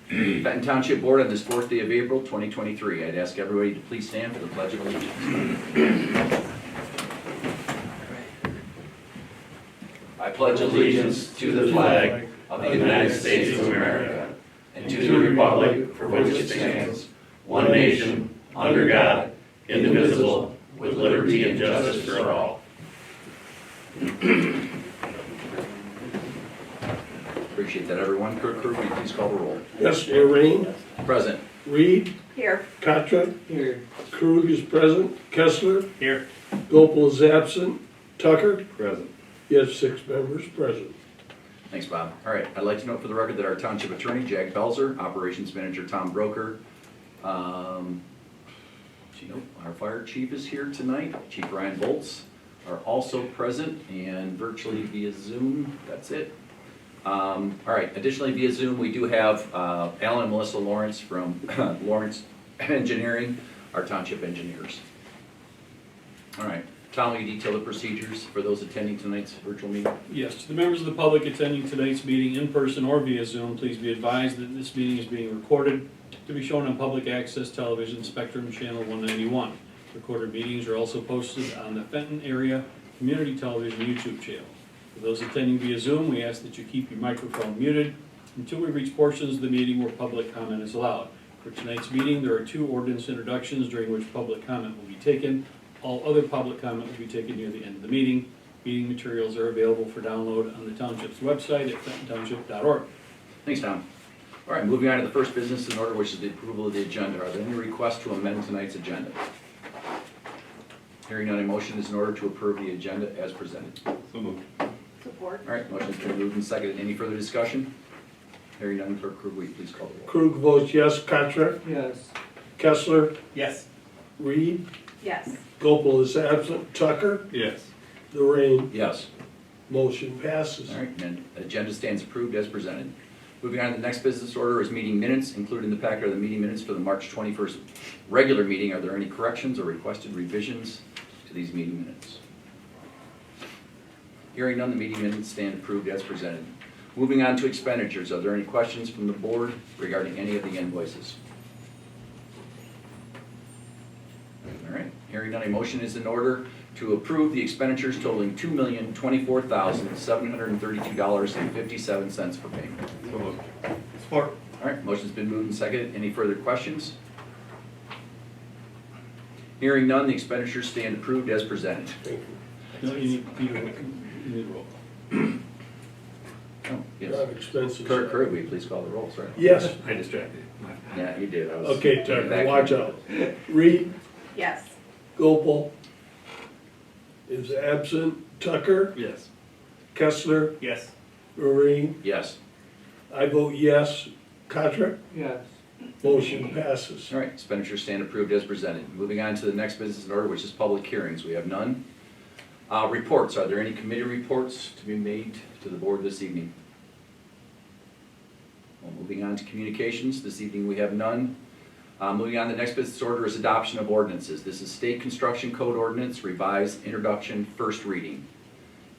Fenton Township Board on this 4th day of April, 2023. I'd ask everybody to please stand for the Pledge of Allegiance. I pledge allegiance to the flag of the United States of America and to the republic for which it stands, one nation, under God, indivisible, with liberty and justice for all. Appreciate that, everyone. Clerk, will you please call the roll? Yes, Rain. Present. Reed. Here. Contra. Here. Krug is present. Kessler. Here. Gopel is absent. Tucker. Present. Yes, 6 members present. Thanks, Bob. All right, I'd like to note for the record that our Township Attorney, Jack Belzer, Operations Manager, Tom Broker, our Fire Chief is here tonight, Chief Ryan Bolts, are also present, and virtually via Zoom, that's it. All right, additionally via Zoom, we do have Alan and Melissa Lawrence from Lawrence Engineering, our Township Engineers. All right, Tom, will you detail the procedures for those attending tonight's virtual meeting? Yes, to the members of the public attending tonight's meeting in person or via Zoom, please be advised that this meeting is being recorded to be shown on public access television Spectrum Channel 191. Recorded meetings are also posted on the Fenton Area Community Television YouTube channel. For those attending via Zoom, we ask that you keep your microphone muted until we reach portions of the meeting where public comment is allowed. For tonight's meeting, there are 2 ordinance introductions during which public comment will be taken. All other public comment will be taken near the end of the meeting. Meeting materials are available for download on the Township's website at fentontownship.org. Thanks, Tom. All right, moving on to the first business in order, which is the approval of the agenda. Are there any requests to amend tonight's agenda? Hearing none, a motion is in order to approve the agenda as presented. So moved. Support. All right, motion's been moved and seconded. Any further discussion? Hearing none, Clerk Krug, will you please call the roll? Krug votes yes. Contra. Yes. Kessler. Yes. Reed. Yes. Gopel is absent. Tucker. Yes. The Rain. Yes. Motion passes. All right, and the agenda stands approved as presented. Moving on to the next business order is meeting minutes, including the packet of the meeting minutes for the March 21st regular meeting. Are there any corrections or requested revisions to these meeting minutes? Hearing none, the meeting minutes stand approved as presented. Moving on to expenditures, are there any questions from the board regarding any of the invoices? All right, hearing none, a motion is in order to approve the expenditures totaling $2,024,732.57 for payment. So moved. Support. All right, motion's been moved and seconded. Any further questions? Hearing none, the expenditures stand approved as presented. Thank you. No, you need roll call. Oh, yes. Non-expenses. Clerk, will you please call the roll, sorry? Yes. I distracted you. Yeah, you did. I was Okay, back Tucker, in. watch out. Reed. Yes. Gopel is absent. Tucker. Yes. Kessler. Yes. Marine. Yes. I vote yes. Contra. Yes. Motion passes. All right, expenditures stand approved as presented. Moving on to the next business in order, which is public hearings. We have none. Reports, are there any committee reports to be made to the board this evening? Well, moving on to communications, this evening we have none. Moving on, the next business order is adoption of ordinances. This is State Construction Code Ordinance, revised introduction, first reading.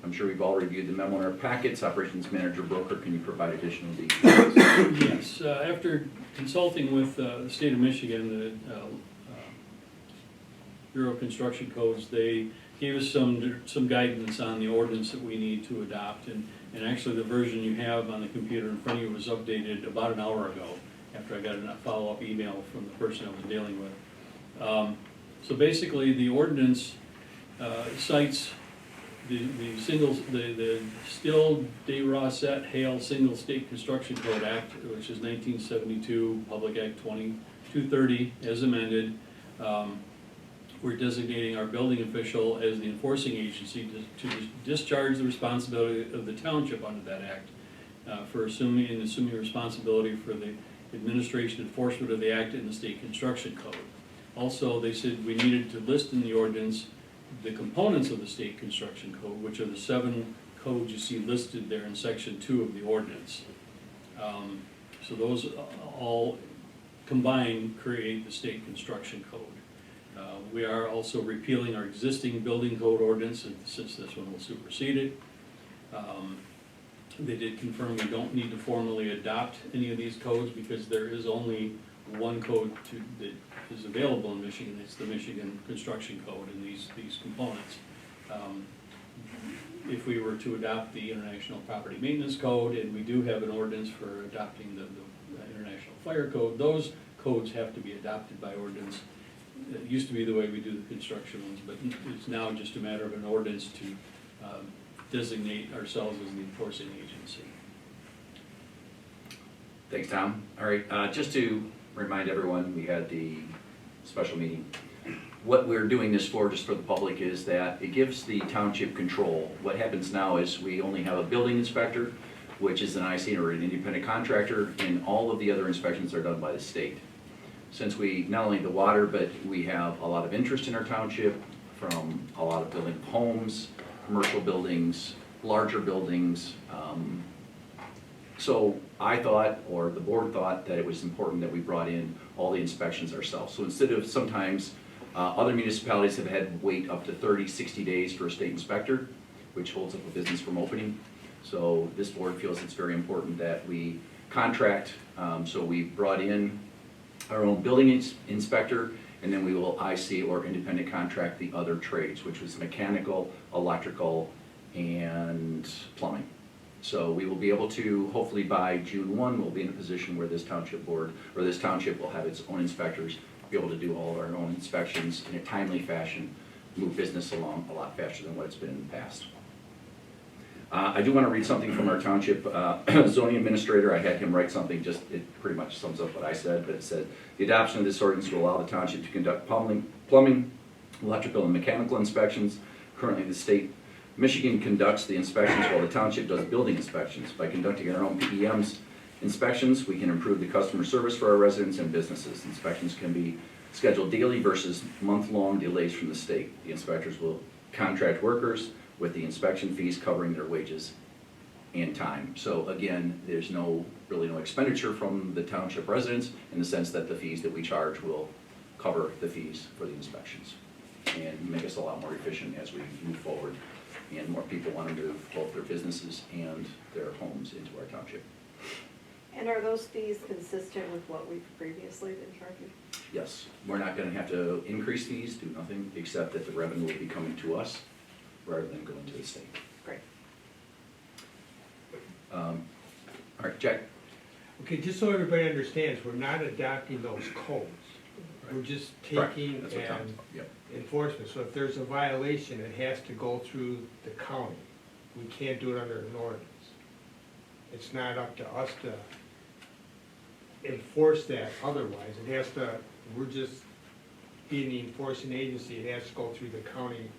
I'm sure we've all reviewed the memo in our packets. Operations Manager Broker, can you provide additional details? Yes, after consulting with the state of Michigan, the Bureau of Construction Codes, they gave us some guidance on the ordinance that we need to adopt, and actually the version you have on the computer in front of you was updated about an hour ago after I got a follow-up email from the person I was dealing with. So basically, the ordinance cites the Still DeRosette Hale Single State Construction Code Act, which is 1972, Public Act 2230 as amended. We're designating our building official as the enforcing agency to discharge the responsibility of the township under that act for assuming responsibility for the administration and enforcement of the act in the state construction code. Also, they said we needed to list in the ordinance the components of the state construction code, which are the 7 codes you see listed there in section 2 of the ordinance. So those all combined create the state construction code. We are also repealing our existing building code ordinance since this one will supersede it. They did confirm we don't need to formally adopt any of these codes because there is only one code that is available in Michigan. It's the Michigan Construction Code and these components. If we were to adopt the International Property Maintenance Code, and we do have an ordinance for adopting the International Fire Code, those codes have to be adopted by ordinance. It used to be the way we do the construction ones, but it's now just a matter of an ordinance to designate ourselves as the enforcing agency. Thanks, Tom. All right, just to remind everyone, we had the special meeting. What we're doing this for, just for the public, is that it gives the township control. What happens now is we only have a building inspector, which is an IC or an independent contractor, and all of the other inspections are done by the state. Since we, not only the water, but we have a lot of interest in our township from a lot of building homes, commercial buildings, larger buildings. So I thought, or the board thought, that it was important that we brought in all the inspections ourselves. So instead of sometimes, other municipalities have had to wait up to 30, 60 days for a state inspector, which holds up a business from opening. So this board feels it's very important that we contract, so we brought in our own building inspector, and then we will IC or independent contract the other trades, which was mechanical, electrical, and plumbing. So we will be able to, hopefully by June 1, we'll be in a position where this township board, or this township will have its own inspectors, be able to do all of our own inspections in a timely fashion, move business along a lot faster than what it's been in the past. I do want to read something from our township zoning administrator. I had him write something, just, it pretty much sums up what I said, but it said, the adoption of this ordinance will allow the township to conduct plumbing, electrical, and mechanical inspections. Currently, the state Michigan conducts the inspections while the township does building inspections. By conducting our own PEMs inspections, we can improve the customer service for our residents and businesses. Inspections can be scheduled daily versus month-long delays from the state. The inspectors will contract workers with the inspection fees covering their wages and time. So again, there's really no expenditure from the township residents in the sense that the fees that we charge will cover the fees for the inspections and make us a lot more efficient as we move forward and more people want to move both their businesses and their homes into our township. And are those fees consistent with what we've previously been charging? Yes, we're not going to have to increase fees, do nothing, except that the revenue will be coming to us rather than going to the state. Great. All right, Jack? Okay, just so everybody understands, we're not adopting those codes. We're just Correct. taking That's what Tom- and Yep. enforcement. So if there's a violation, it has to go through the county. We can't do it under an ordinance. It's not up to us to enforce that otherwise. It has to, we're just being the enforcing agency, it has to go through the county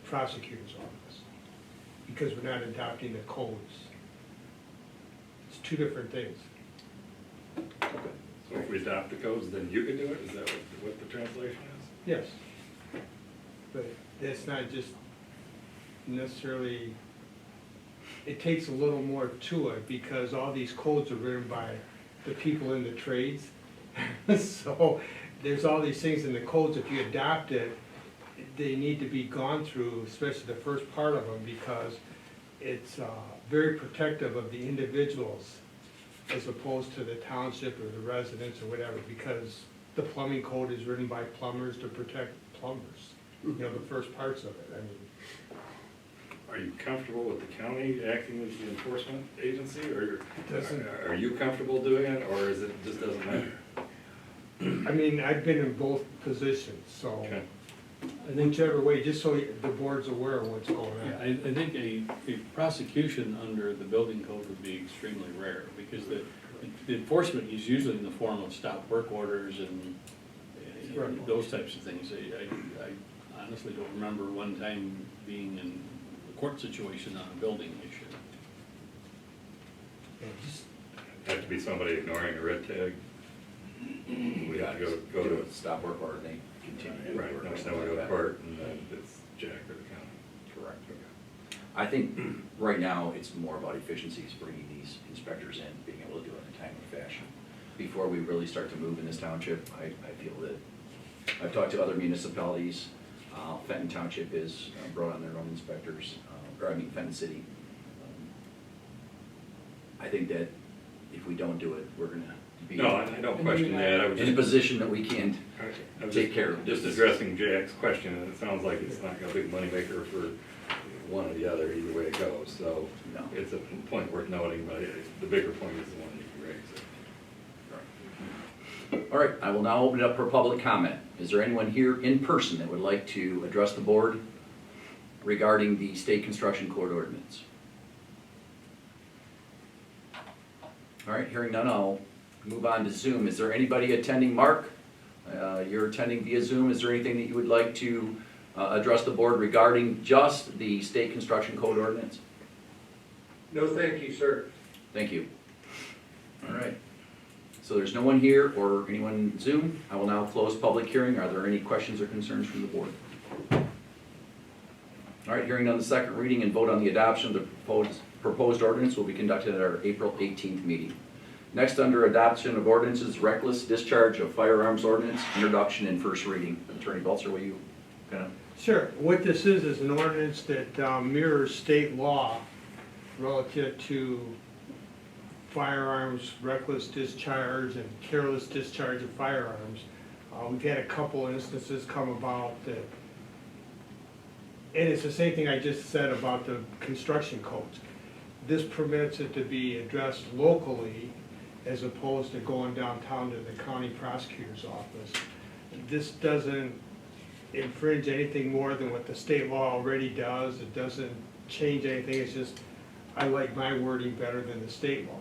prosecutor's office. Because we're not adopting the codes. It's two different things. So if we adopt the codes, then you can do it? Is that what the translation is? Yes. But that's not just necessarily, it takes a little more to it because all these codes are written by the people in the trades. So there's all these things in the codes, if you adopt it, they need to be gone through, especially the first part of them, because it's very protective of the individuals as opposed to the township or the residents or whatever, because the plumbing code is written by plumbers to protect plumbers. You know, the first parts of it, I mean. Are you comfortable with the county acting as the enforcement agency, or Doesn't- are you comfortable doing it, or is it just doesn't matter? I mean, I've been in both positions, so Okay. I think, whichever way, just so the board's aware of what's going yeah, on. I think a prosecution under the building code would be extremely rare, because the enforcement is usually in the form of stop work orders and Right. those types of things. I honestly don't remember one time being in a court situation on a building issue. Yeah, just- Have to be somebody ignoring a red tag? We have to go do to, a stop work order, they continue. right, or next something time we go like to that. court, and then it's Jack or the county. Correct. I think right now, it's more about efficiencies, bringing these inspectors in, being able to do it in a timely fashion. Before we really start to move in this township, I feel that, I've talked to other municipalities, Fenton Township is brought on their own inspectors, Fenton City. I think that if we don't do it, we're gonna be No, I don't question that, I was in a just, position that we can't I was take care of. just addressing Jack's question, and it sounds like it's not a big moneymaker for one or the other, either way it goes, so No. it's a point worth noting, but the bigger point is the one that you raised. All right, I will now open it up for public comment. Is there anyone here in person that would like to address the board regarding the state construction code ordinance? All right, hearing none, I'll move on to Zoom. Is there anybody attending? Mark, you're attending via Zoom. Is there anything that you would like to address the board regarding just the state construction code ordinance? No, thank you, sir. Thank you. All right. So there's no one here or anyone in Zoom. I will now close public hearing. Are there any questions or concerns from the board? All right, hearing none, the second reading and vote on the adoption of the proposed ordinance will be conducted at our April 18th meeting. Next, under adoption of ordinances, reckless discharge of firearms ordinance, introduction and first reading. Attorney Balzer, will you kind of? Sure, what this is an ordinance that mirrors state law relative to firearms, reckless discharge, and careless discharge of firearms. We've had a couple instances come about that, and it's the same thing I just said about the construction codes. This permits it to be addressed locally as opposed to going downtown to the county prosecutor's office. This doesn't infringe anything more than what the state law already does. It doesn't change anything, it's just, I like my wording better than the state law.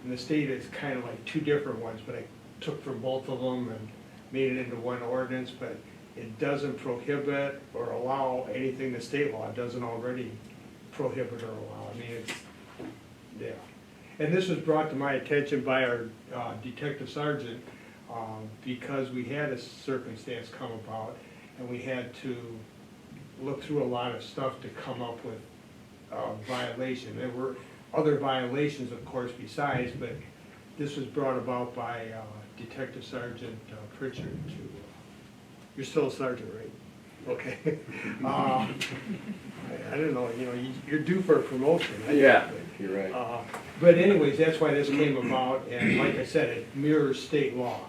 And the state is kind of like two different ones, but I took from both of them and made it into one ordinance, but it doesn't prohibit or allow anything the state law doesn't already prohibit or allow. I mean, it's, yeah. And this was brought to my attention by our detective sergeant because we had a circumstance come about and we had to look through a lot of stuff to come up with violation. There were other violations, of course, besides, but this was brought about by Detective Sergeant Pritchard. You're still a sergeant, right? Okay. I don't know, you know, you're due for a promotion. Yeah, you're right. But anyways, that's why this came about, and like I said, it mirrors state law.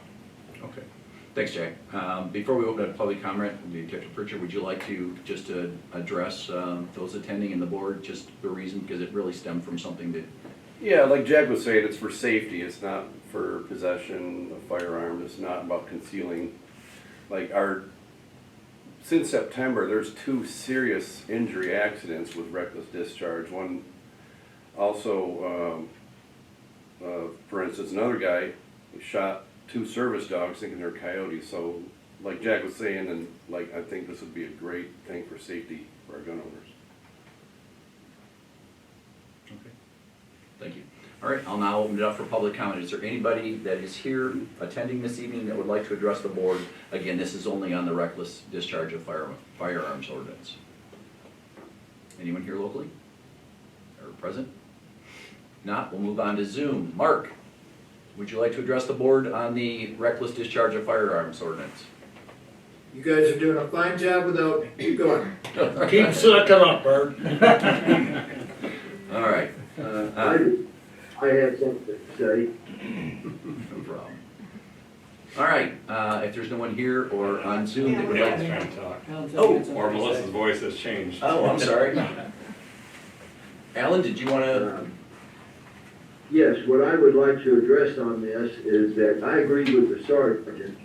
Okay. Thanks, Jack. Before we open up public comment, Detective Pritchard, would you like to just address those attending and the board, just the reason, because it really stemmed from something that. Yeah, like Jack was saying, it's for safety, it's not for possession of firearms, it's not about concealing. Like since September, there's 2 serious injury accidents with reckless discharge. One also, for instance, another guy shot 2 service dogs thinking they're coyotes. So like Jack was saying, and like I think this would be a great thing for safety for our gun owners. Okay. Thank you. All right, I'll now open it up for public comment. Is there anybody that is here attending this evening that would like to address the board? Again, this is only on the reckless discharge of firearms ordinance. Anyone here locally or present? Not, we'll move on to Zoom. Mark, would you like to address the board on the reckless discharge of firearms ordinance? You guys are doing a fine job without me. Keep going. Keep sucking up, Bert. All right. I have something to say. No problem. All right, if there's no one here or on Zoom that would Yeah, I like was to. trying to talk. Oh, Or Melissa's voice has changed. oh, I'm sorry. Alan, did you want to? Yes, what I would like to address on this is that I agree with the sergeant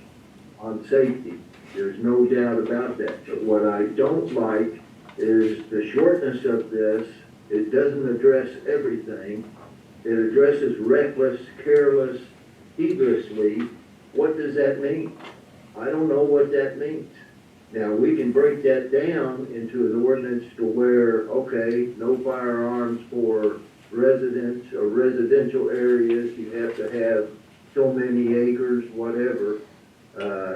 on safety. There's no doubt about that. But what I don't like is the shortness of this. It doesn't address everything. It addresses reckless, careless, heedlessly. What does that mean? I don't know what that means. Now, we can break that down into an ordinance to where, okay, no firearms for residents or residential areas. You have to have so many acres, whatever.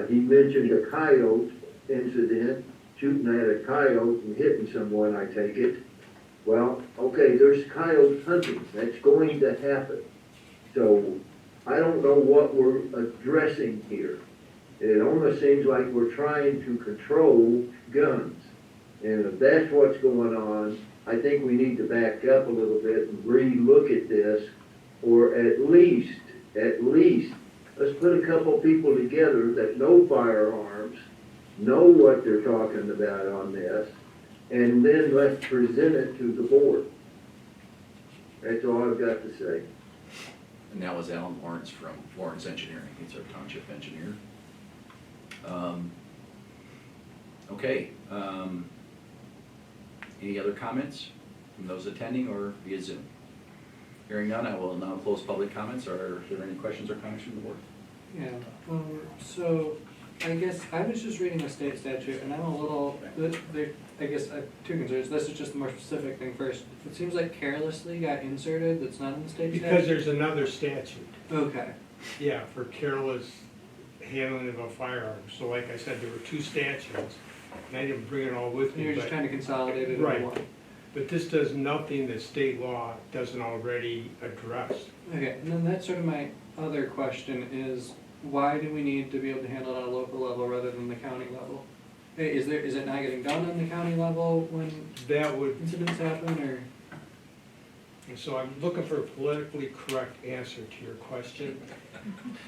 He mentioned a coyote incident, shooting at a coyote and hitting someone, I take it. Well, okay, there's coyote hunting. That's going to happen. So I don't know what we're addressing here. It almost seems like we're trying to control guns. And if that's what's going on, I think we need to back up a little bit and re-look at this or at least, let's put a couple people together that know firearms, know what they're talking about on this, and then let's present it to the board. That's all I've got to say. And that was Alan Lawrence from Lawrence Engineering, he's our township engineer. Okay, any other comments from those attending or via Zoom? Hearing none, I will now close public comments. Are there any questions or comments from the board? Yeah, so I guess I was just reading the state statute and I'm a little, I guess I have two concerns. This is just the more specific thing first. It seems like carelessly got inserted, that's not in the state statute. Because there's another statute, Okay, yeah, for careless handling of a firearm. So like I said, there were two statutes, and I didn't bring it all with and me, you're just but, trying to consolidate it into Right. one. but this does nothing that state law doesn't already address. Okay, and then that's sort of my other question is, why do we need to be able to handle it on a local level rather than the county level? Is it not getting done on the county level when That would, incidents happen, or? and so I'm looking for a politically correct answer to your question.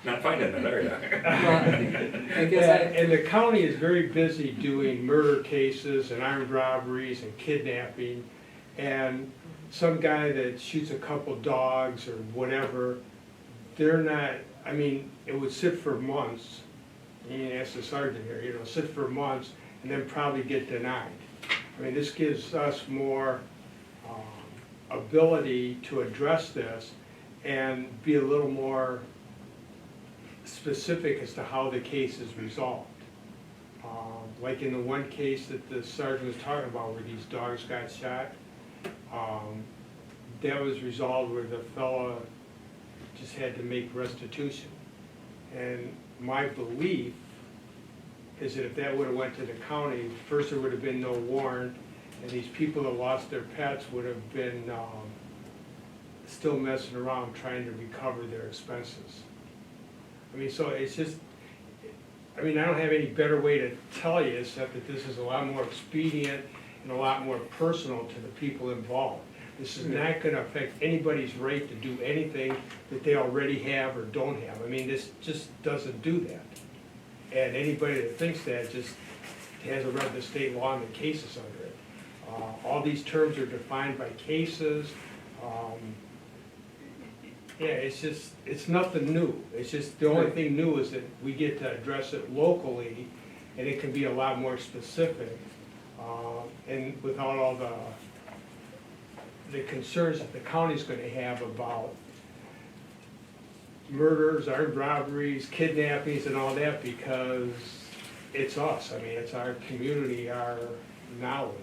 Not finding it, are you? Well, I guess And the county is very busy doing murder cases and armed robberies and kidnapping. And some guy that shoots a couple dogs or whatever, they're not, I mean, it would sit for months. You can ask the sergeant here, you know, sit for months and then probably get denied. I mean, this gives us more ability to address this and be a little more specific as to how the case is resolved. Like in the one case that the sergeant was talking about where these dogs got shot, that was resolved where the fella just had to make restitution. And my belief is that if that would've went to the county, first there would have been no warrant, and these people that lost their pets would have been still messing around trying to recover their expenses. I mean, so it's just, I mean, I don't have any better way to tell you except that this is a lot more expedient and a lot more personal to the people involved. This is not gonna affect anybody's right to do anything that they already have or don't have. I mean, this just doesn't do that. And anybody that thinks that just hasn't read the state law and the cases under it. All these terms are defined by cases. Yeah, it's just, it's nothing new. It's just, the only thing new is that we get to address it locally, and it can be a lot more specific. And without all the concerns that the county's gonna have about murders, armed robberies, kidnappings and all that, because it's us. I mean, it's our community, our knowledge.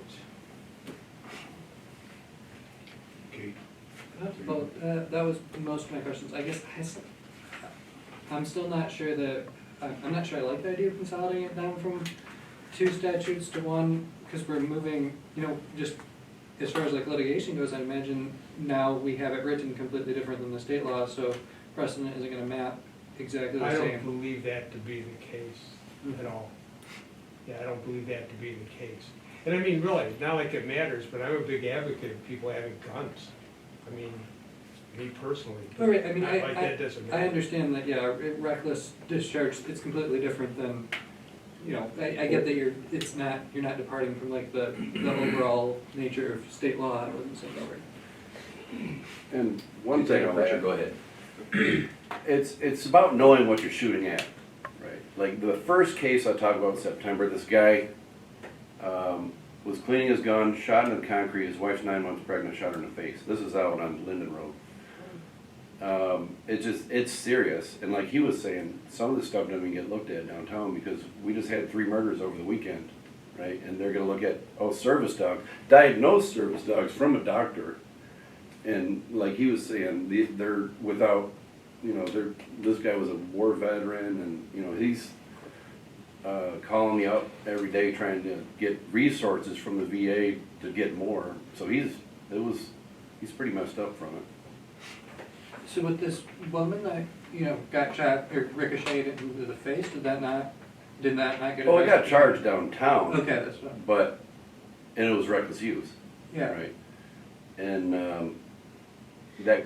Okay. Well, that was most of my questions. I guess I'm still not sure that, I'm not sure I like the idea of consolidating it down from two statutes to one, because we're moving, you know, just as far as like litigation goes, I imagine now we have it written completely different than the state law, so precedent isn't gonna map exactly the I don't same. believe that to be the case at all. Yeah, I don't believe that to be the case. And I mean, really, not like it matters, but I'm a big advocate of people having guns. I mean, me personally. All right, I mean, Not like that doesn't I matter. understand that, yeah, reckless discharge, it's completely different than, you know, I get that you're not departing from like the overall nature of state law, I wasn't saying that right. And one thing on Richard, that, go ahead. it's about knowing what you're shooting at, right? Like the first case I talked about in September, this guy was cleaning his gun, shot into the concrete, his wife's 9 months pregnant, shot her in the face. This is out on Linden Road. It's serious, and like he was saying, some of this stuff doesn't even get looked at downtown because we just had 3 murders over the weekend, right? And they're gonna look at, service dog, diagnosed service dogs from a doctor. And like he was saying, they're without, you know, this guy was a war veteran, and you know he's calling me up every day trying to get resources from the VA to get more. So he's pretty messed up from it. So with this woman that, you know, got shot or ricocheted into the face, did that not get arrested? Oh, I got charged downtown. Okay, that's fine. And it was reckless use. Yeah. Right. And that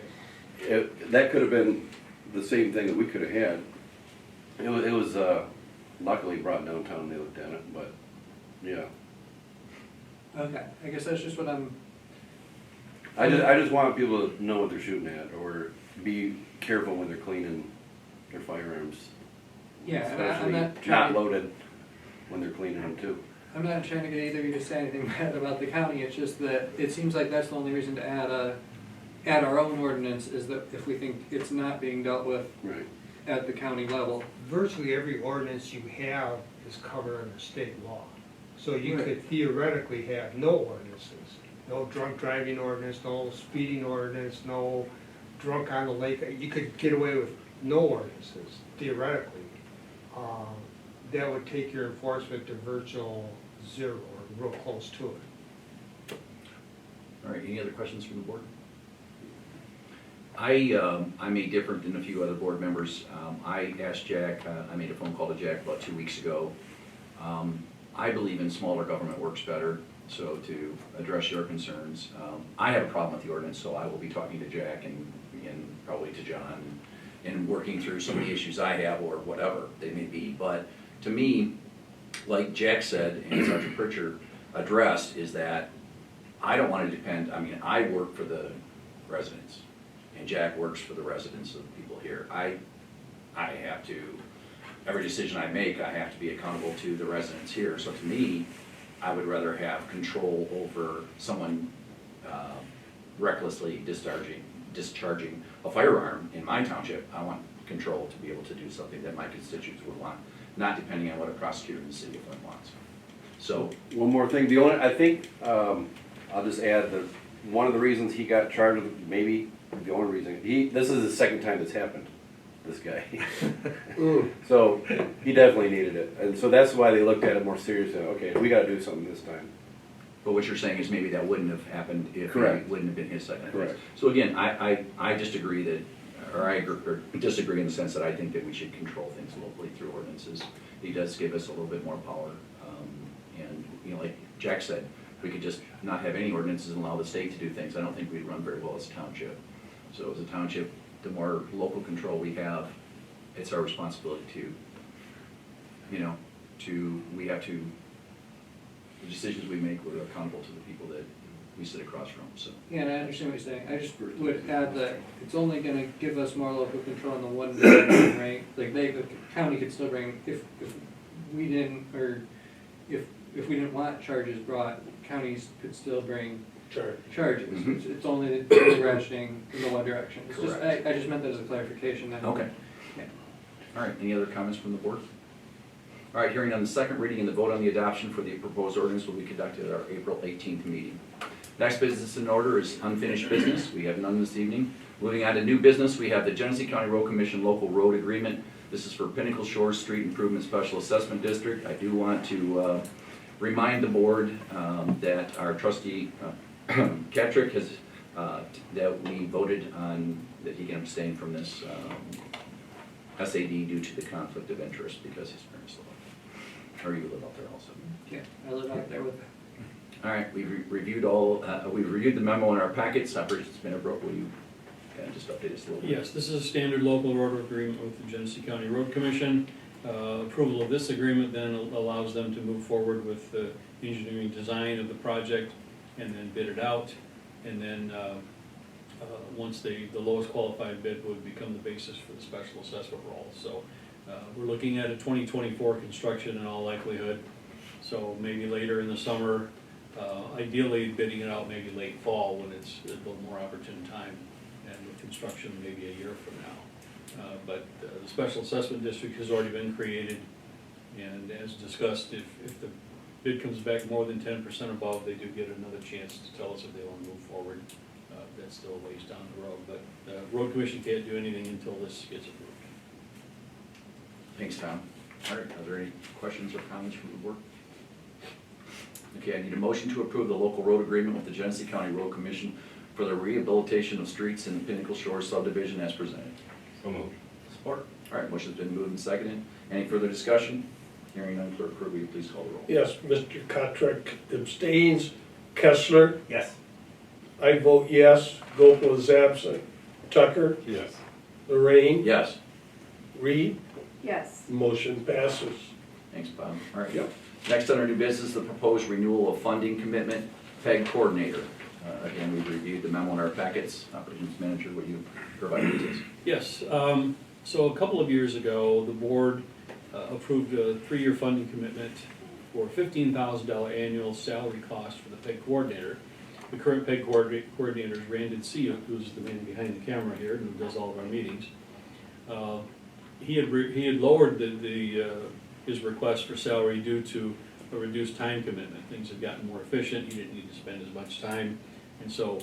that could have been the same thing that we could have had. It was luckily brought downtown, they looked at it, but, yeah. Okay, I guess that's just what I'm, I just want people to know what they're shooting at, or be careful when they're cleaning their firearms. yeah, and I'm Especially not not trying to, loaded when they're cleaning them too. I'm not trying to get either of you to say anything bad about the county, it's just that it seems like that's the only reason to add our own ordinance, is that if we think it's not being dealt with Right. at the county level. Virtually every ordinance you have is covered under state law. So you Right. could theoretically have no ordinances. No drunk driving ordinance, no speeding ordinance, no drunk on the lake. You could get away with no ordinances, theoretically. That would take your enforcement to virtual zero, or real close to it. All right, any other questions from the board? I may differ than a few other board members. I asked Jack, I made a phone call to Jack about 2 weeks ago. I believe in smaller government works better, so to address your concerns. I have a problem with the ordinance, so I will be talking to Jack and probably to John and working through some of the issues I have or whatever they may be. But to me, like Jack said and Sergeant Pritchard addressed, is that I don't want to depend, I mean, I work for the residents and Jack works for the residents of the people here. I have to, every decision I make, I have to be accountable to the residents here. So to me, I would rather have control over someone recklessly discharging a firearm in my township. I want control to be able to do something that my constituents would want, not depending on what a prosecutor in the city of Flint wants. So, One more thing, I think, I'll just add that one of the reasons he got charged with, maybe the only reason, this is the second time this happened, this guy. So, he definitely needed it, and so that's why they looked at it more seriously, okay, we gotta do something this time. but what you're saying is maybe that wouldn't have happened if it Correct. wouldn't have been his second offense. Correct. So again, I just agree that, or disagree in the sense that I think that we should control things locally through ordinances. He does give us a little bit more power, and, you know, like Jack said, we could just not have any ordinances and allow the state to do things. I don't think we'd run very well as a township. So as a township, the more local control we have, it's our responsibility to, you know, we have to, the decisions we make, we're accountable to the people that we sit across from, so. Yeah, and I understand what you're saying, I just would add that it's only gonna give us more local control in the one direction, right? Like the county could still bring, if we didn't, or if we didn't want charges brought, counties could still bring Sure. charges. Mhm. It's only the rationing in the one direction. It's just, Correct. I just meant that as a clarification. That Okay. Yeah. All right, any other comments from the board? All right, hearing on the second reading and the vote on the adoption for the proposed ordinance will be conducted at our April 18th meeting. Next business in order is unfinished business. We have none this evening. Moving on to new business, we have the Genesee County Road Commission local road agreement. This is for Pinnacle Shores Street Improvement Special Assessment District. I do want to remind the board that our trustee, Catrick, has, that we voted on, that he can abstain from this SAD due to the conflict of interest because his parents live out there. Or you live out there also. Yeah, I live out there with, All right, we've reviewed the memo in our packets. It's been a broke, will you kind of just update us a little bit? Yes, this is a standard local road agreement with the Genesee County Road Commission. Approval of this agreement then allows them to move forward with the engineering design of the project and then bid it out. And then, once the lowest qualified bid would become the basis for the special assessment role. So, we're looking at a 2024 construction in all likelihood. So maybe later in the summer, ideally bidding it out maybe late fall when it's a little more opportune time, and with construction maybe a year from now. But the special assessment district has already been created, and as discussed, if the bid comes back more than 10% above, they do get another chance to tell us if they want to move forward. That's still a ways down the road, but the road commission can't do anything until this gets approved. Thanks, Tom. All right, are there any questions or comments from the board? Okay, I need a motion to approve the local road agreement with the Genesee County Road Commission for the rehabilitation of streets in the Pinnacle Shores subdivision as presented. So moved. Support. All right, motion's been moved and seconded. Any further discussion? Hearing none, clerk Kirby, will you please call the roll? Yes, Mr. Kotrick abstains. Kessler, Yes. I vote yes. Gopal is absent. Tucker, Yes. Lorraine, Yes. Reed, Yes. motion passes. Thanks, Bob. All right. Next on our new business, the proposed renewal of funding commitment, PEG coordinator. Again, we've reviewed the memo in our packets. Operations manager, will you provide details? Yes, so a couple of years ago, the board approved a 3-year funding commitment for $15,000 annual salary cost for the PEG coordinator. The current PEG coordinator is Randon Sia, who's the man behind the camera here and who does all of our meetings. He had lowered his request for salary due to a reduced time commitment. Things had gotten more efficient, he didn't need to spend as much time, and so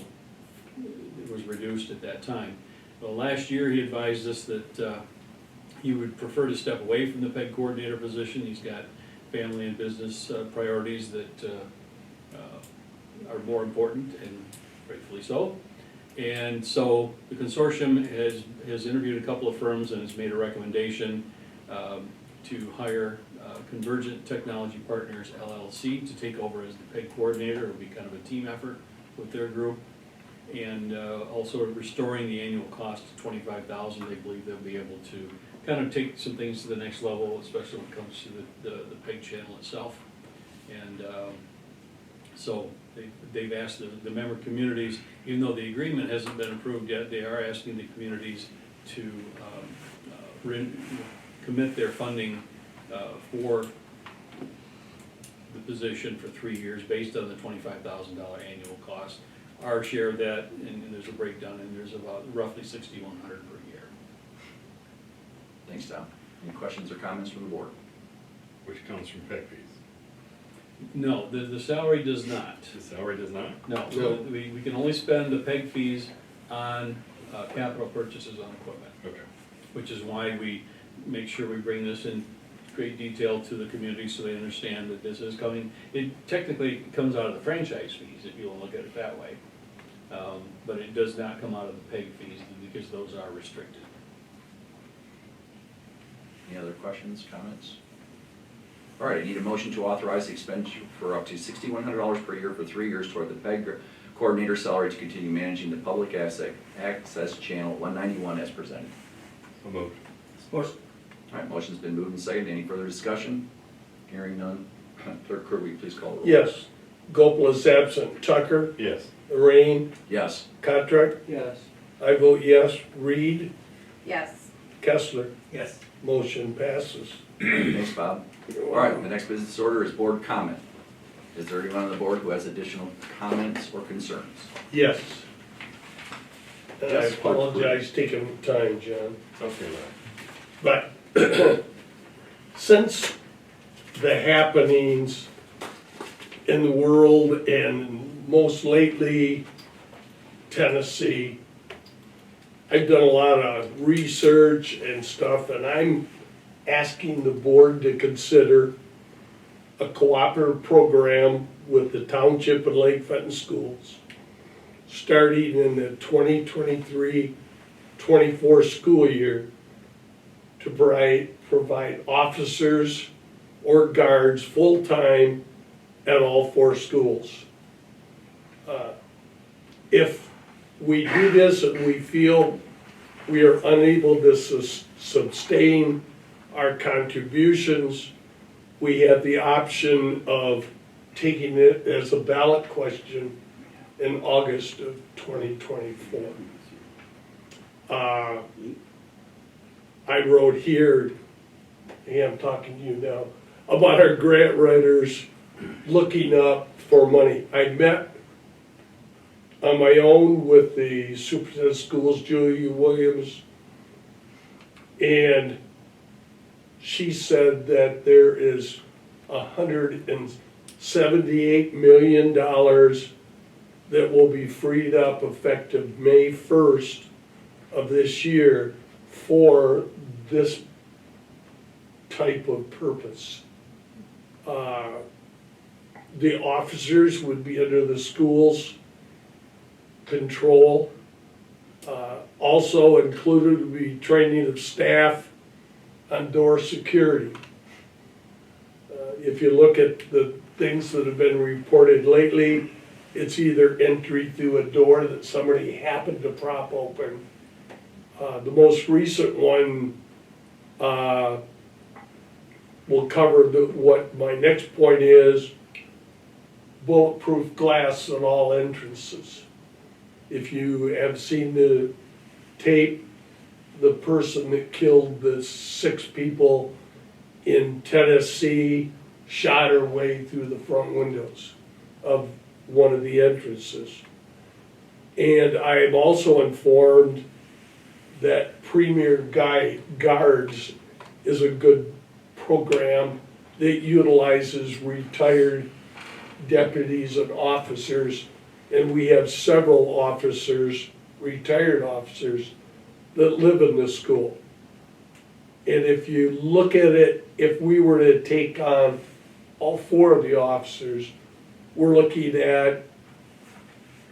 it was reduced at that time. Well, last year, he advised us that he would prefer to step away from the PEG coordinator position. He's got family and business priorities that are more important, and rightfully so. And so the consortium has interviewed a couple of firms and has made a recommendation to hire Convergent Technology Partners LLC to take over as the PEG coordinator. It'll be kind of a team effort with their group. And also restoring the annual cost to $25,000. They believe they'll be able to kind of take some things to the next level, especially when it comes to the PEG channel itself. And so they've asked the member communities, even though the agreement hasn't been approved yet, they are asking the communities to commit their funding for the position for 3 years based on the $25,000 annual cost. Our share of that, and there's a breakdown, and there's about roughly $6,100 per year. Thanks, Tom. Any questions or comments from the board? Which comes from PEG fees. No, the salary does not. The salary does not? No, No. we can only spend the PEG fees on capital purchases on equipment, Okay. which is why we make sure we bring this in great detail to the community so they understand that this is coming. It technically comes out of the franchise fees, if you will look at it that way. But it does not come out of the PEG fees because those are restricted. Any other questions, comments? All right, I need a motion to authorize the expenditure for up to $6,100 per year for 3 years toward the PEG coordinator salary to continue managing the public access channel 191 as presented. So moved. All right, motion's been moved and seconded. Any further discussion? Hearing none. Clerk, could we please call the roll? Yes. Gopal is absent. Tucker, Yes. Lorraine, Yes. Contract, Yes. I vote yes. Reed, Yes. Kessler, Yes. motion passes. Thanks, Bob. All right, the next business order is board comment. Is there anyone on the board who has additional comments or concerns? Yes. And I Yes, clerk, apologize taking time, John. Okay, Larry. But since the happenings in the world and most lately Tennessee, I've done a lot of research and stuff, and I'm asking the board to consider a cooperative program with the Township and Lake Fenton schools, starting in the 2023-24 school year, to provide officers or guards full-time at all 4 schools. If we do this and we feel we are unable to sustain our contributions, we have the option of taking it as a ballot question in August of 2024. I wrote here, I'm talking to you now, about our grant writers looking up for money. I met on my own with the superintendent of schools, Julia Williams, and she said that there is $178 million that will be freed up effective May 1st of this year for this type of purpose. The officers would be under the school's control. Also included would be training of staff on door security. If you look at the things that have been reported lately, it's either entry through a door that somebody happened to prop open The most recent one, will cover what my next point is, bulletproof glass at all entrances. If you have seen the tape, the person that killed the 6 people in Tennessee shot her way through the front windows of one of the entrances. And I am also informed that Premier Guards is a good program that utilizes retired deputies and officers, and we have several officers, retired officers, that live in the school. And if you look at it, if we were to take on all 4 of the officers, we're looking at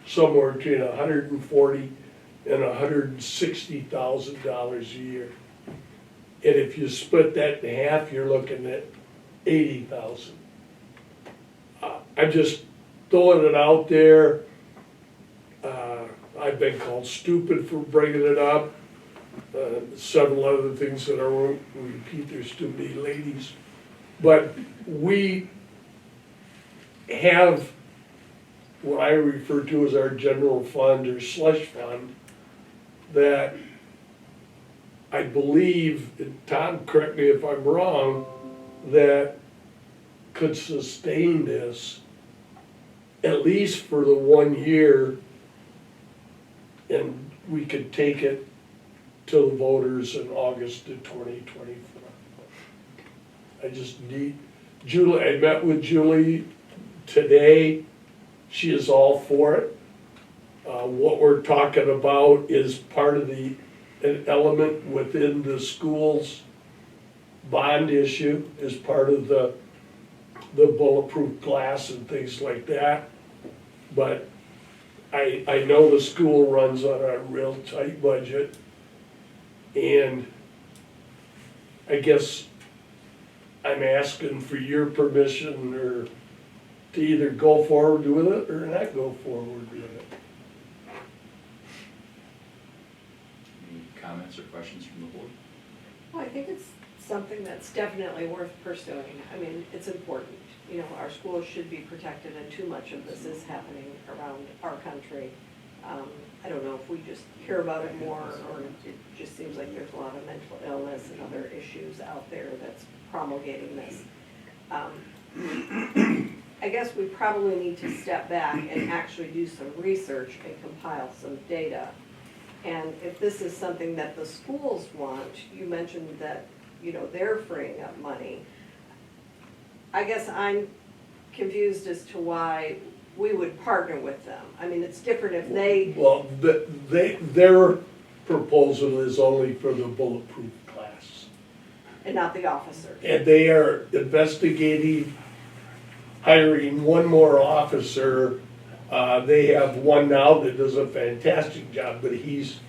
somewhere between $140,000 and $160,000 a year. And if you split that in half, you're looking at $80,000. I'm just throwing it out there. I've been called stupid for bringing it up. Several other things that I won't repeat, there's too many ladies. But we have what I refer to as our general fund or slush fund that I believe, and Tom, correct me if I'm wrong, that could sustain this at least for the 1 year, and we could take it to the voters in August of 2024. I just need, Julie, I met with Julie today. She is all for it. What we're talking about is part of an element within the school's bond issue as part of the bulletproof glass and things like that. But I know the school runs on a real tight budget, and I guess I'm asking for your permission or to either go forward with it or not go forward with it. Any comments or questions from the board? Well, I think it's something that's definitely worth pursuing. I mean, it's important. You know, our schools should be protected, and too much of this is happening around our country. I don't know if we just hear about it more, or it just seems like there's a lot of mental illness and other issues out there that's promulgating this. I guess we probably need to step back and actually do some research and compile some data. And if this is something that the schools want, you mentioned that, you know, they're freeing up money. I guess I'm confused as to why we would partner with them. I mean, it's different if they, Well, their proposal is only for the bulletproof glass. and not the officers. And they are investigating hiring one more officer. They have one now that does a fantastic job, but he's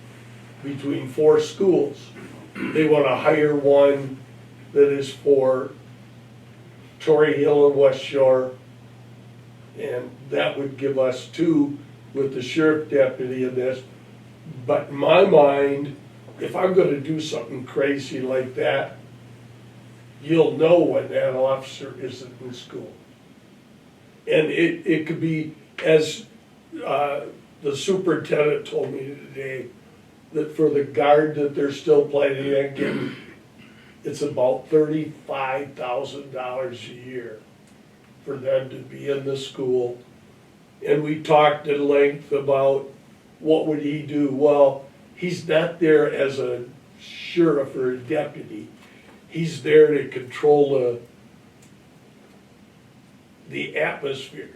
between 4 schools. They want to hire one that is for Torrey Hill and West Shore, and that would give us 2 with the sheriff deputy in this. But in my mind, if I'm gonna do something crazy like that, you'll know when that officer isn't in school. And it could be, as the superintendent told me today, that for the guard that they're still planning on getting, it's about $35,000 a year for them to be in the school. And we talked at length about what would he do. Well, he's not there as a sheriff or a deputy. He's there to control the atmosphere.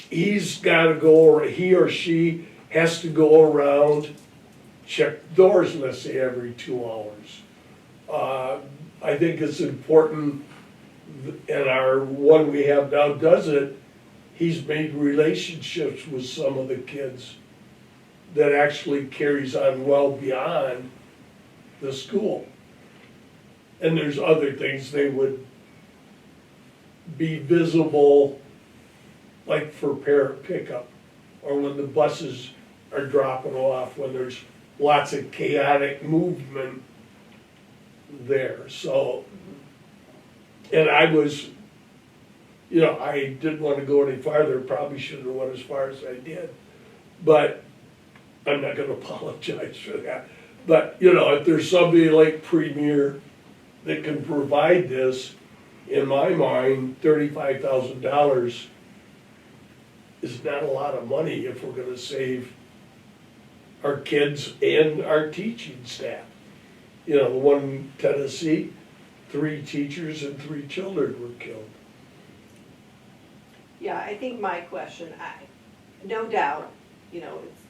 He's got to go, or he or she has to go around, check doors, let's say, every 2 hours. I think it's important, and our one we have now does it. He's made relationships with some of the kids that actually carries on well beyond the school. And there's other things they would be visible, like for parent pickup, or when the buses are dropping off, when there's lots of chaotic movement there, so. And I was, you know, I didn't want to go any farther, probably shouldn't have went as far as I did. But I'm not gonna apologize for that. But, you know, if there's somebody like Premier that can provide this, in my mind, $35,000 is not a lot of money if we're gonna save our kids and our teaching staff. You know, the one in Tennessee, 3 teachers and 3 children were killed. Yeah, I think my question, no doubt, you know, it's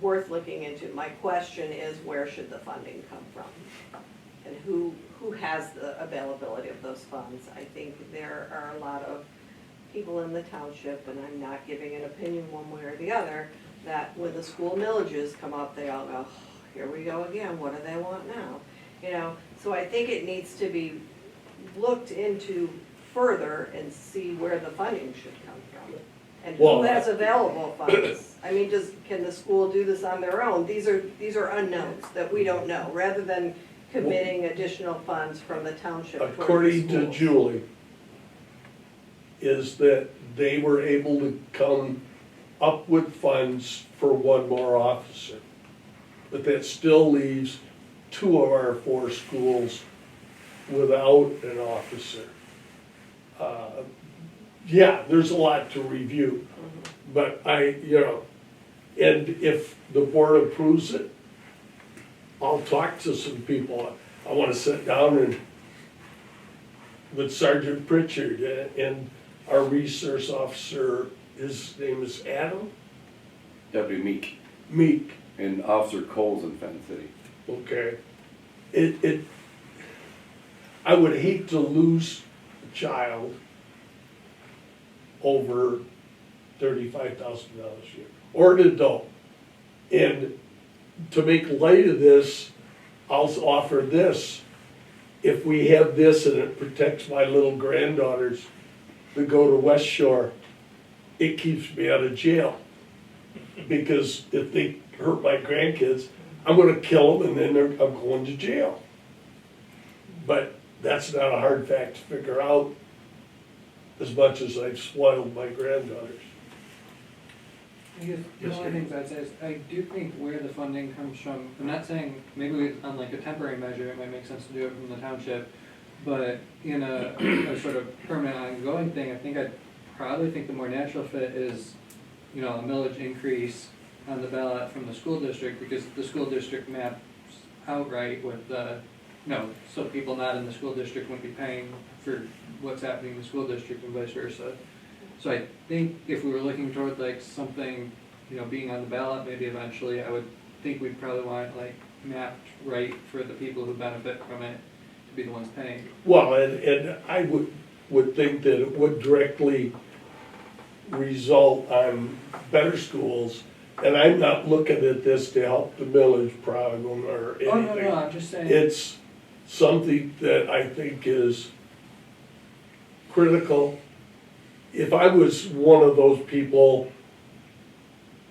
worth looking into. My question is, where should the funding come from? And who has the availability of those funds? I think there are a lot of people in the township, and I'm not giving an opinion one way or the other, that when the school millages come up, they all go, oh, here we go again, what do they want now? You know, so I think it needs to be looked into further and see where the funding should come from. And Well, who has available funds? I mean, can the school do this on their own? These are unknowns that we don't know, rather than committing additional funds from the township towards the According to schools. Julie, is that they were able to come up with funds for 1 more officer. But that still leaves 2 of our 4 schools without an officer. Yeah, there's a lot to review, but you know, and if the board approves it, I'll talk to some people. I wanna sit down and, with Sergeant Pritchard and our resource officer, his name is Adam Deputy Meek, Meek, and Officer Coles in Fenton City. okay? I would hate to lose a child over $35,000 a year, or an adult. And to make light of this, I'll offer this. If we have this and it protects my little granddaughters that go to West Shore, it keeps me out of jail. Because if they hurt my grandkids, I'm gonna kill them and then I'm going to jail. But that's not a hard fact to figure out, as much as I've spoiled my granddaughters. I guess the only things I'd say is, I do think where the funding comes from, I'm not saying, maybe on like a temporary measure, it might make sense to do it from the township, but in a sort of permanent ongoing thing, I think I'd probably think the more natural fit is, you know, a millage increase on the ballot from the school district, because the school district maps outright with the, you know, so people not in the school district wouldn't be paying for what's happening in the school district and vice versa. So I think if we were looking toward like something, you know, being on the ballot, maybe eventually, I would think we'd probably want it like mapped right for the people who benefit from it to be the ones paying. Well, and I would think that it would directly result on better schools. And I'm not looking at this to help the millage problem or anything. Oh, no, I'm just saying. It's something that I think is critical. If I was one of those people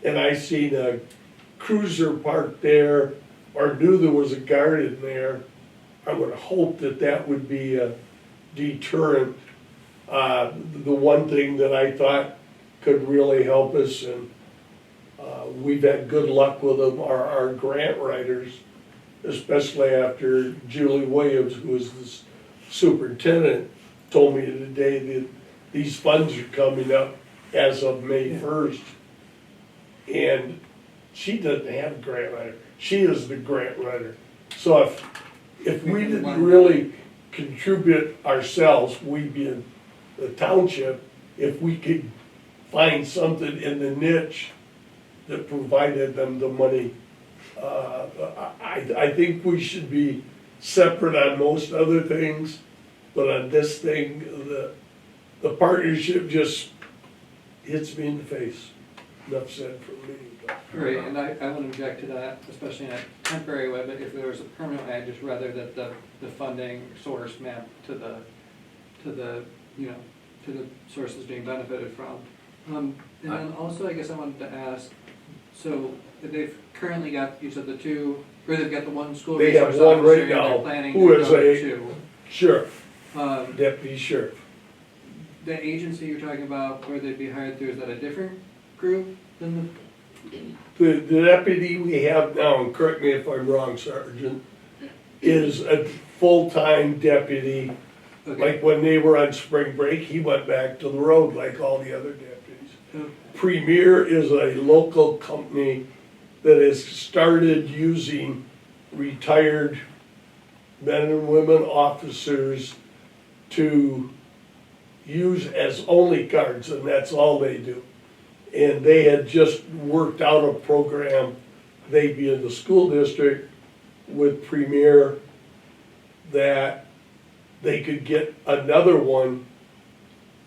and I seen a cruiser parked there or knew there was a guard in there, I would hope that that would be a deterrent. The one thing that I thought could really help us, and we've had good luck with them, are our grant writers, especially after Julie Williams, who is the superintendent, told me today that these funds are coming up as of May 1st. And she doesn't have a grant writer. She is the grant writer. So if we didn't really contribute ourselves, we being the township, if we could find something in the niche that provided them the money, I think we should be separate on most other things, but on this thing, the partnership just hits me in the face. Enough said for me. Right, and I wouldn't object to that, especially in a temporary way, but if there was a permanent way, I'd just rather that the funding source mapped to the, you know, to the sources being benefited from. And then also, I guess I wanted to ask, So they've currently got, you said the two, or they've got the one school They have resource one officer right and they're now planning who to is go to a- two. Sheriff, Um, deputy sheriff. the agency you're talking about, where they'd be hired through, is that a different group than The deputy we have now, and correct me if I'm wrong, Sergeant, is a full-time deputy. the? Okay. Like when they were on spring break, he went back to the road like all the other deputies. Oh, Premier is a local company that has started using retired men and women officers to use as only guards, and that's all they do. And they had just worked out a program, they be in the school district with Premier, that they could get another one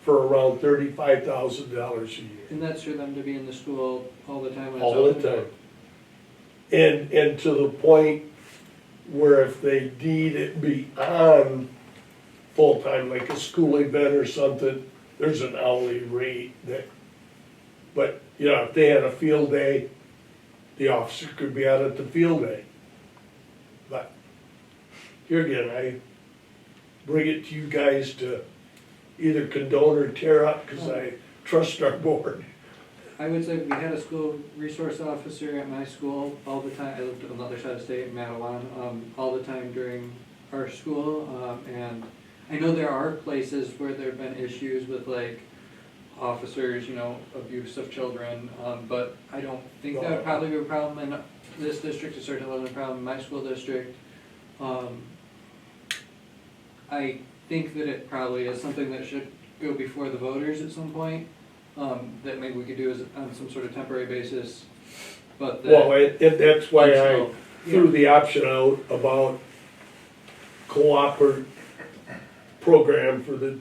for around $35,000 a year. And that's for them to be in the school all the time when it's All the open? time. And to the point where if they need it beyond full-time, like a school event or something, there's an hourly rate that, but, you know, if they had a field day, the officer could be out at the field day. But, here again, I bring it to you guys to either condone or tear up, cause I trust our board. I would say we had a school resource officer at my school all the time. I lived on the other side of state in Madawan, all the time during our school. And I know there are places where there have been issues with like officers, you know, abuse of children. But I don't think that would probably be a problem in this district. It certainly wasn't a problem in my school district. I think that it probably is something that should go before the voters at some point. That maybe we could do as on some sort of temporary basis, but that. Well, and that's why I until- threw the option out about co-op program for the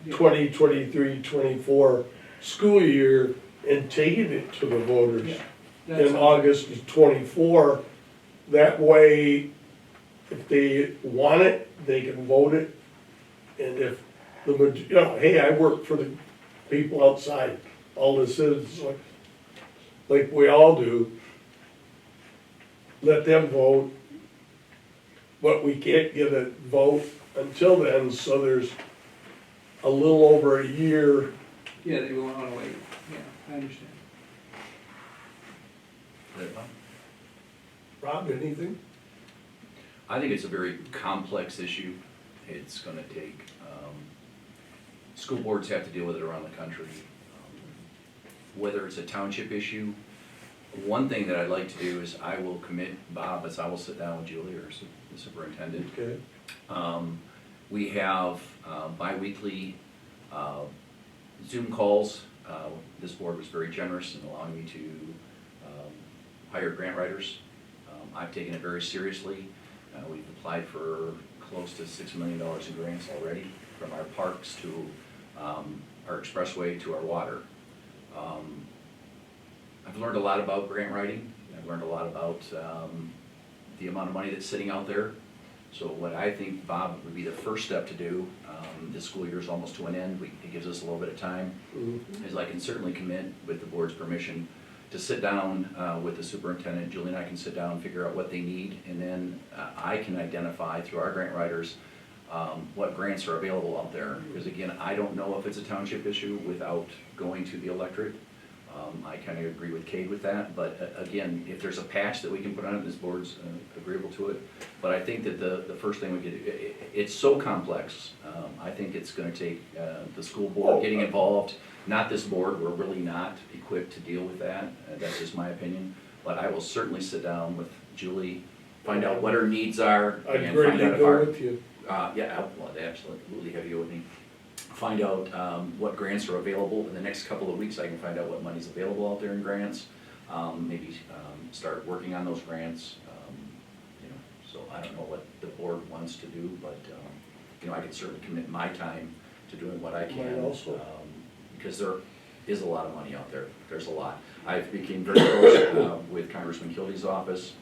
2023-24 school year and taking it to the voters Yeah, that's in August of '24. That way, if they want it, they can vote it. And if you know, hey, I work for the people outside, all the citizens, like we all do. Let them vote, but we can't get a vote until then, so there's a little over a year. Yeah, they won't wanna wait, yeah, I understand. Rob, anything? I think it's a very complex issue. It's gonna take, school boards have to deal with it around the country. Whether it's a township issue, one thing that I'd like to do is I will commit, Bob, as I will sit down with Julie or the superintendent. Okay. We have bi-weekly Zoom calls. This board was very generous in allowing me to hire grant writers. I've taken it very seriously. We've applied for close to $6 million in grants already, from our parks to our expressway to our water. I've learned a lot about grant writing. I've learned a lot about the amount of money that's sitting out there. So what I think, Bob, would be the first step to do, this school year is almost to an end, it gives us a little bit of time, is I can certainly commit, with the board's permission, to sit down with the superintendent. Julie and I can sit down and figure out what they need, and then I can identify through our grant writers what grants are available out there. Because again, I don't know if it's a township issue without going to the electorate. I kind of agree with Cade with that, but again, if there's a patch that we can put on it, this board's agreeable to it. But I think that the first thing we could do, it's so complex. I think it's gonna take the school board getting involved, not this board. We're really not equipped to deal with that. That's just my opinion. But I will certainly sit down with Julie, find out what her needs are. I'd and greatly find out if go our- with you. Yeah, well, absolutely have you with me. Find out what grants are available. In the next couple of weeks, I can find out what money's available out there in grants. Maybe start working on those grants. You know, so I don't know what the board wants to do, but you know, I can certainly commit my time to doing what I can. Mine also. Because there is a lot of money out there. There's a lot. I became very close with Congressman Kilde's office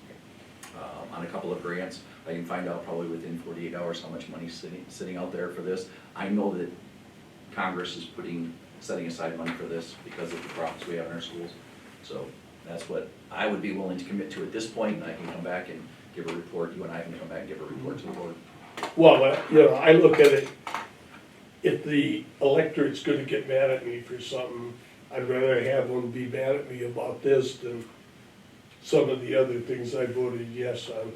on a couple of grants. I can find out probably within 48 hours how much money's sitting out there for this. I know that Congress is setting aside money for this because of the problems we have in our schools. So That's what I would be willing to commit to at this point, and I can come back and give a report, you and I can come back and give a report to the board. Well, I look at it, if the electorate's gonna get mad at me for something, I'd rather have them be mad at me about this than some of the other things I voted yes on,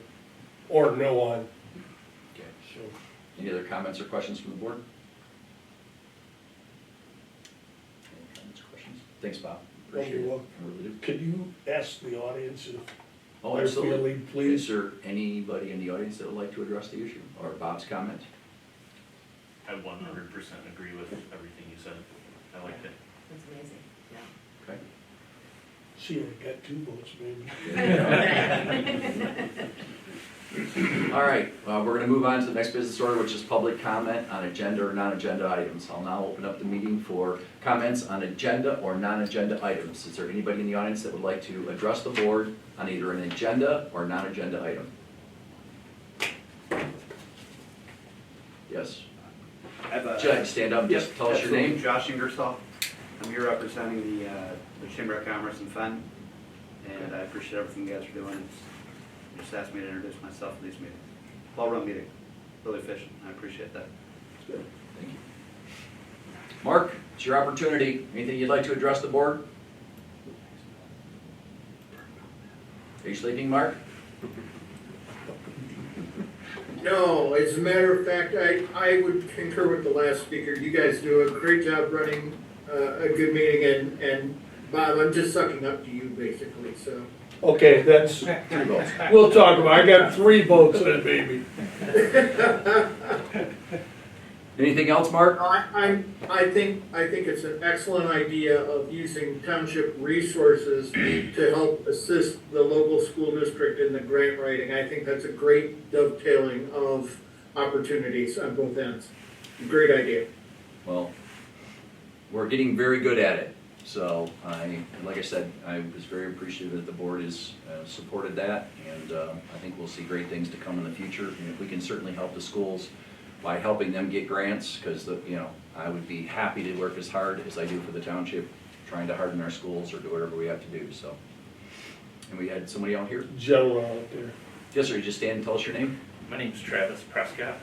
or no on, Okay. so. Any other comments or questions from the board? Any comments or questions? Thanks, Bob. Appreciate it. You're welcome. I really do. Could you ask the audience if Oh, they're absolutely. feeling pleased? Is there anybody in the audience that would like to address the issue, or Bob's comment? I 100% agree with everything you said. I liked it. That's amazing, yeah. Okay. See, I got 2 votes, maybe. All right, we're gonna move on to the next business order, which is public comment on agenda or non-agenda items. I'll now open up the meeting for comments on agenda or non-agenda items. Is there anybody in the audience that would like to address the board on either an agenda or non-agenda item? Yes, Judge, stand up, and just tell us your name. Josh Ingersoll. I'm here representing the Chamber of Commerce in Fenton, and I appreciate everything you guys are doing. You just asked me to introduce myself at these meetings. Well-run meeting, really efficient. I appreciate that. Good, thank you. Mark, it's your opportunity. Anything you'd like to address the board? Are you sleeping, Mark? No, as a matter of fact, I would concur with the last speaker. You guys do a great job running a good meeting, and Bob, I'm just sucking up to you basically, so. Okay, that's, 3 votes. we'll talk about it. I got 3 votes on it, baby. Anything else, Mark? I think it's an excellent idea of using township resources to help assist the local school district in the grant writing. I think that's a great dovetailing of opportunities on both ends. Great idea. Well, we're getting very good at it. So like I said, I was very appreciative that the board has supported that, and I think we'll see great things to come in the future. And if we can certainly help the schools by helping them get grants, because I would be happy to work as hard as I do for the township, trying to harden our schools or do whatever we have to do. So, and we had somebody out here. General out there. Yes, sir. You just stand and tell us your name. My name's Travis Prescott,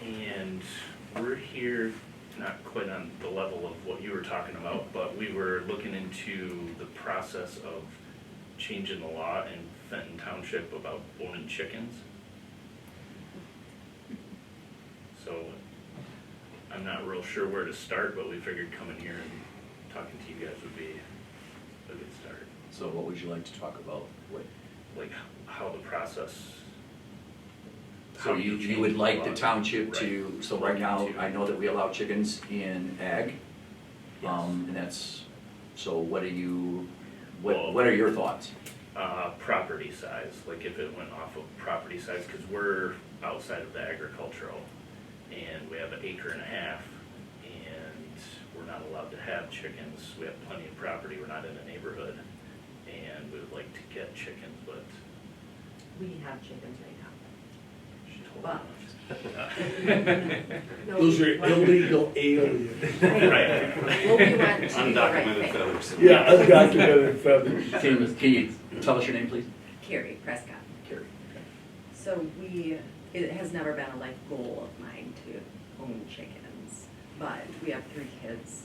and we're here not quite on the level of what you were talking about, but we were looking into the process of changing the law in Fenton Township about owning chickens. So I'm not real sure where to start, but we figured coming here and talking to you guys would be a good start. So what would you like to talk about? Like how the process. So how you change would like the law. township to, Right. so right now, Looking to- I know that we allow chickens in ag. Yes. And that's, so what are you, Well- what are your thoughts? Property size, like if it went off of property size, cause we're outside of the agricultural and we have 1.5 acres and we're not allowed to have chickens. We have plenty of property, we're not in a neighborhood and we would like to get chickens, but We have chickens right now. she told But- us. No, Those are well, illegal aliens. Right. Well, we went to the right Undocumented thing. feathers. Yeah, undocumented feathers. Can you tell us your name, please? Carrie Prescott. Carrie. So it has never been a life goal of mine to own chickens, but we have 3 kids.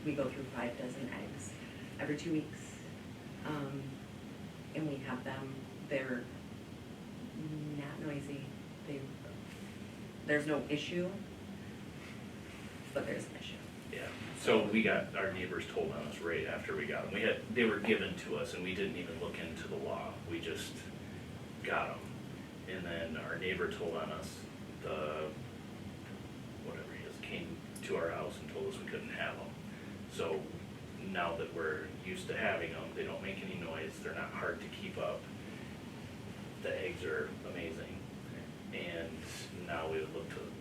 We go through 5 dozen eggs every 2 weeks. And we have them, they're not noisy. There's no issue, but there's an issue. Yeah, so we got, our neighbors told on us right after we got them. They were given to us and we didn't even look into the law. We just got them. And then our neighbor told on us, whatever he is, came to our house and told us we couldn't have them. So now that we're used to having them, they don't make any noise, they're not hard to keep up. The eggs are amazing. And now we would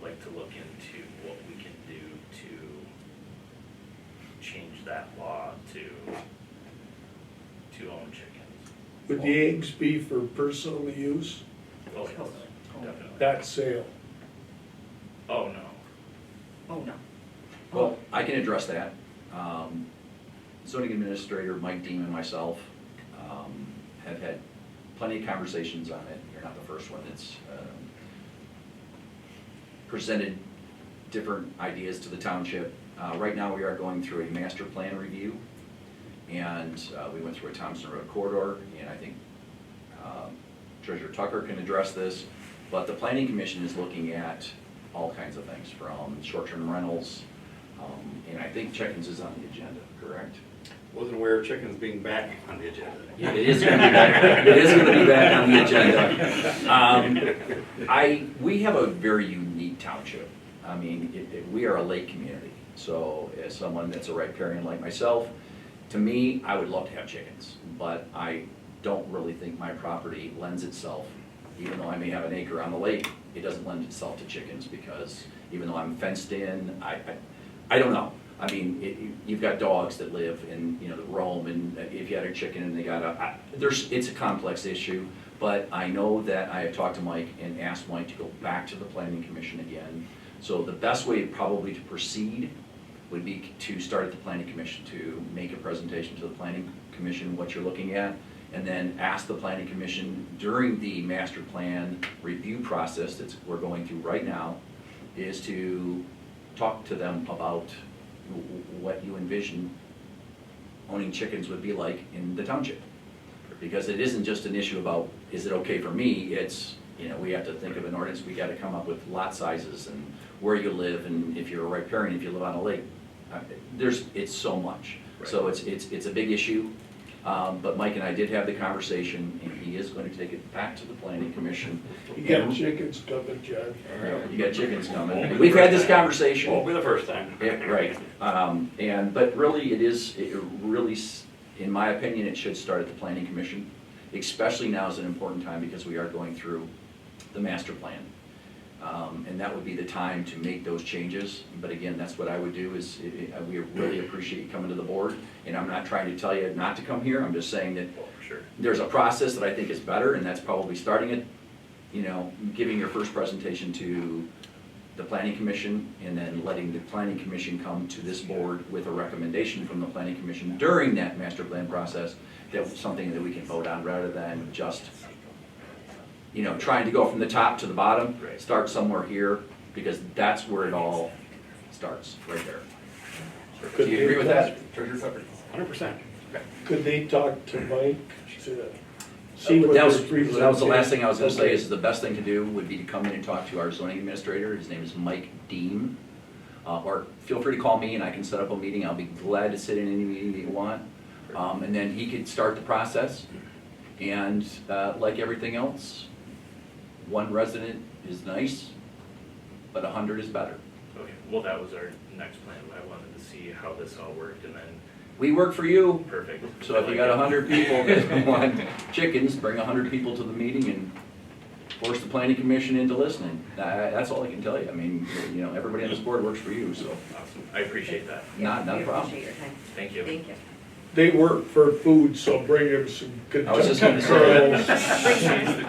like to look into what we can do to change that law to own chickens. Would the eggs be for personal use, Oh, yes, Totally. definitely. not sale? Oh, no. Oh, no. Well, I can address that. Zoning administrator Mike Dean and myself have had plenty of conversations on it. You're not the first one that's presented different ideas to the township. Right now, we are going through a master plan review, and we went through a Thompson Road corridor, and I think Treasurer Tucker can address this, but the Planning Commission is looking at all kinds of things, from short-term rentals, and I think chickens is on the agenda, correct? Wasn't aware of chickens being back on the agenda. Yeah, it is gonna be back, it is gonna be back on the agenda. We have a very unique township. I mean, we are a lake community, so as someone that's a riparian like myself, to me, I would love to have chickens, but I don't really think my property lends itself, even though I may have an acre on the lake, it doesn't lend itself to chickens, because even though I'm fenced in, I don't know. I mean, you've got dogs that live in, you know, that roam, and if you had a chicken and they got it's a complex issue, but I know that I have talked to Mike and asked Mike to go back to the Planning Commission again. So the best way probably to proceed would be to start at the Planning Commission, to make a presentation to the Planning Commission what you're looking at, and then ask the Planning Commission during the master plan review process that we're going through right now, is to talk to them about what you envision owning chickens would be like in the township. Because it isn't just an issue about, is it okay for me? It's, you know, we have to think of an ordinance, we gotta come up with lot sizes and where you live, and if you're a riparian, if you live on a lake. It's so much. Right. So it's a big issue. But Mike and I did have the conversation, and he is going to take it back to the Planning Commission. You got chickens coming, John. You got chickens coming. We've had this conversation. Won't be the first time. Yeah, right. But really, in my opinion, it should start at the Planning Commission. Especially now is an important time because we are going through the master plan. And that would be the time to make those changes. But again, that's what I would do is, we really appreciate you coming to the board. And I'm not trying to tell you not to come here, I'm just saying that Sure. there's a process that I think is better, and that's probably starting it, you know, giving your first presentation to the Planning Commission, and then letting the Planning Commission come to this board with a recommendation from the Planning Commission during that master plan process, that's something that we can vote on, rather than just, you know, trying to go from the top to the bottom. Right. Start somewhere here, because that's where it all starts, right there. Could Do you agree with that? Treasurer Tucker, 100%. Could they talk to Mike to see what That his was presentation? the last thing I was gonna say, Okay. is the best thing to do would be to come in and talk to our zoning administrator. His name is Mike Deem. Or feel free to call me and I can set up a meeting. I'll be glad to sit in any meeting that you want. And then he could start the process. And like everything else, one resident is nice, but 100 is better. Okay, well, that was our next plan. I wanted to see how this all worked, and then, We work for you. perfect. So if you got 100 people that want chickens, bring 100 people to the meeting and force the Planning Commission into listening. That's all I can tell you. I mean, you know, everybody on this board works for you, so Awesome, I appreciate that. not a We problem. appreciate your time. Thank you. Thank you. They work for food, so bring him some I was just Kentucky gonna curls. Kentucky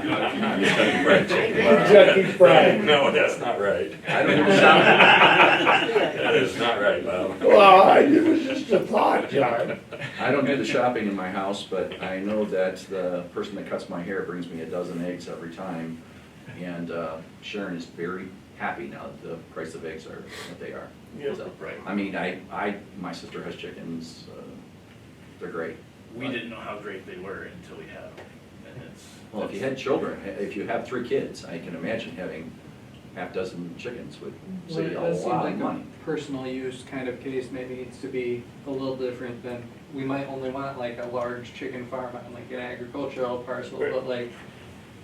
Kentucky fried. No, that's not right. I don't know sound. That is not right, Bob. Well, it was just a thought, John. I don't do the shopping in my house, but I know that the person that cuts my hair brings me a dozen eggs every time. And Sharon is very happy now that the price of eggs are what they are. Yeah. So, Right. I mean, my sister has chickens, they're great. We didn't know how great they were until we had them, and it's. Well, if you had children, if you have 3 kids, I can imagine having half dozen chickens would Well, save it you a does seem lot like of money. a personal use kind of case maybe needs to be a little different than, we might only want like a large chicken farm on like an agricultural parcel, Right. but like,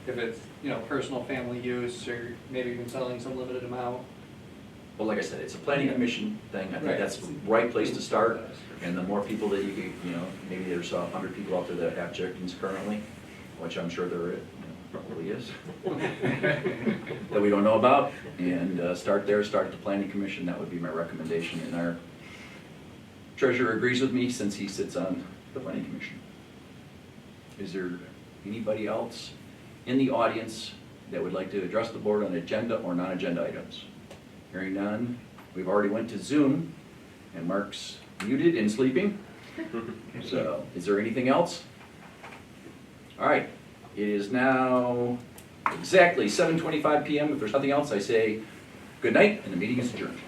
if it's, you know, personal family use, or maybe even selling some limited amount. Well, like I said, it's a planning commission thing. I think Right. that's the right place to start. And the more people that you know, maybe there's 100 people out there that have chickens currently, which I'm sure there probably is, that we don't know about. And start there, start at the planning commission. That would be my recommendation. And our treasurer agrees with me since he sits on the planning commission. Is there anybody else in the audience that would like to address the board on agenda or non-agenda items? Hearing none, we've already went to Zoom, and Mark's muted and sleeping. So, is there anything else? All right, it is now exactly 7:25 PM. If there's nothing else, I say good night, and the meeting is adjourned.